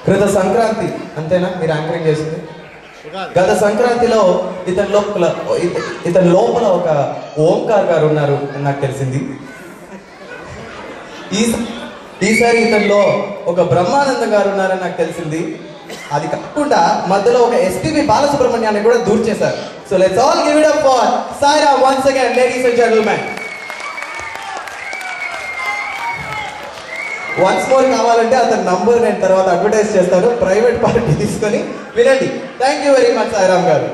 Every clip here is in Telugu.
కృత సంక్రాంతి అంతేనా మీరు యాంకరింగ్ చేసింది? గత సంక్రాంతిలో ఇతని లోపల ఒక ఓంకార్ గారు ఉన్నారు అని నాకు తెలిసింది. ఈసారి ఇతనిలో ఒక బ్రహ్మానందం గారు ఉన్నారని నాకు తెలిసింది. అది కాకుండా మధ్యలో ఒక ఎస్పీబీ బాలసుబ్రహ్మణ్యాన్ని కూడా దూర్ చేశారు. So let's all give it up for Sairam once again ladies and gentlemen. Once more కావాలంటే అతని నంబర్ నేను తర్వాత అడ్వర్టైజ్ చేస్తాను, ప్రైవేట్ పార్టీ తీసుకొని వినండి. Thank you very much Sairam గారు.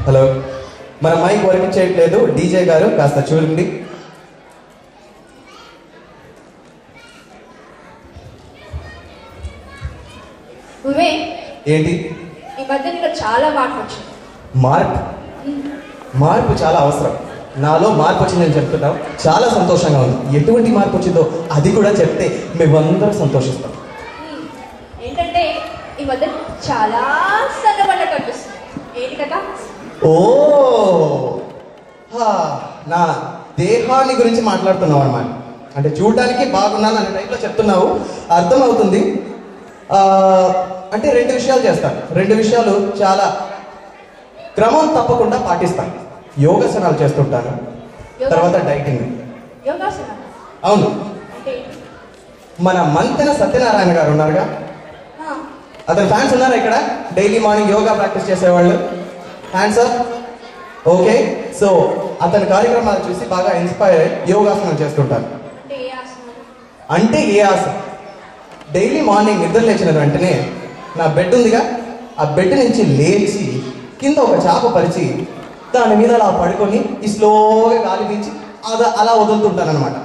హలో, మన మైక్ వర్క్ చేయట్లేదు, డీజే గారు కాస్త చూడండి. ఏంటి ఈ మధ్య నీకు చాలా మార్పు వచ్చింది. మార్పు చాలా అవసరం. నాలో మార్పు వచ్చిందని చెప్తున్నావు, చాలా సంతోషంగా ఉంది. ఎటువంటి మార్పు వచ్చిందో అది కూడా చెప్తే మేమందరం సంతోషిస్తాం. ఏంటంటే ఈ మధ్య చాలా సన్నబడ్డ కనిపిస్తుంది. ఏంటి కదా? ఓ, నా దేహాన్ని గురించి మాట్లాడుతున్నావు అన్నమాట. అంటే చూడడానికి బాగున్నాను అనే టైప్లో చెప్తున్నావు, అర్థమవుతుంది. అంటే రెండు విషయాలు చేస్తాను, రెండు విషయాలు చాలా క్రమం తప్పకుండా పాటిస్తాను. యోగాసనాలు చేస్తుంటాను, తర్వాత డైటింగ్. అవును, మన మంతెన సత్యనారాయణ గారు ఉన్నారుగా, అతని ఫ్యాన్స్ ఉన్నారా ఇక్కడ? డైలీ మార్నింగ్ యోగా ప్రాక్టీస్ చేసేవాళ్ళు, హ్యాండ్స్ అప్. ఓకే, సో అతని కార్యక్రమాలు చూసి బాగా ఇన్స్పైర్ అయ్యి యోగాసనం చేస్తుంటాను. అంటే ఏ ఆసనం? డైలీ మార్నింగ్ నిద్ర లేచిన వెంటనే నా బెడ్ ఉందిగా, ఆ బెడ్ నుంచి లేచి కింద ఒక చాప పరిచి దాని మీద అలా పడుకొని ఈ స్లోగా గాలి పీల్చి అలా వదులుతుంటాను అనమాట.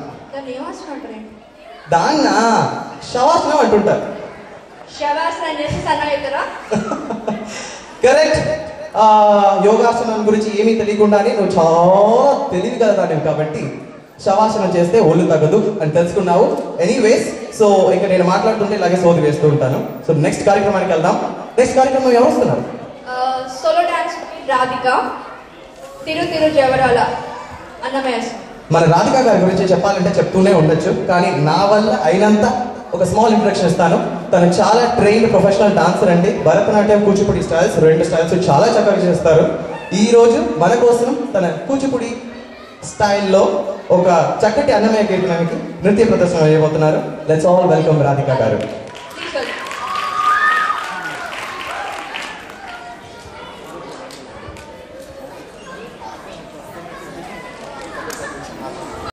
దాన్న శవాసనం అంటుంటారు. కరెక్ట్. యోగాసనం గురించి ఏమీ తెలియకుండానే నువ్వు చాలా తెలివి కలదానివి కాబట్టి శవాసనం చేస్తే ఒళ్ళు తగ్గదు అని తెలుసుకున్నావు. ఎనీవేస్, సో ఇంకా నేను మాట్లాడుతుంటే ఇలాగే సోది వేస్తూ ఉంటాను. సో నెక్స్ట్ కార్యక్రమానికి వెళ్దాం. నెక్స్ట్ కార్యక్రమం ఎవరు వస్తున్నారు? సోలో డాన్స్ రాధిక, తిరు జవరాల అన్నమయ్య. మన రాధిక గారి గురించి చెప్పాలంటే చెప్తూనే ఉండొచ్చు, కానీ నా వల్ల అయినంత ఒక స్మాల్ ఇంట్రడక్షన్ ఇస్తాను. తను చాలా ట్రైన్డ్ ప్రొఫెషనల్ డాన్సర్ అండి. భరతనాట్యం, కూచిపూడి స్టైల్స్, రెండు స్టైల్స్ చాలా చక్కగా చేస్తారు. ఈ రోజు మన కోసం తన కూచిపూడి స్టైల్లో ఒక చక్కటి అన్నమయ్య కీర్తనకి నృత్య ప్రదర్శన చేయబోతున్నారు. లెట్స్ ఆల్ వెల్కమ్ రాధిక గారు.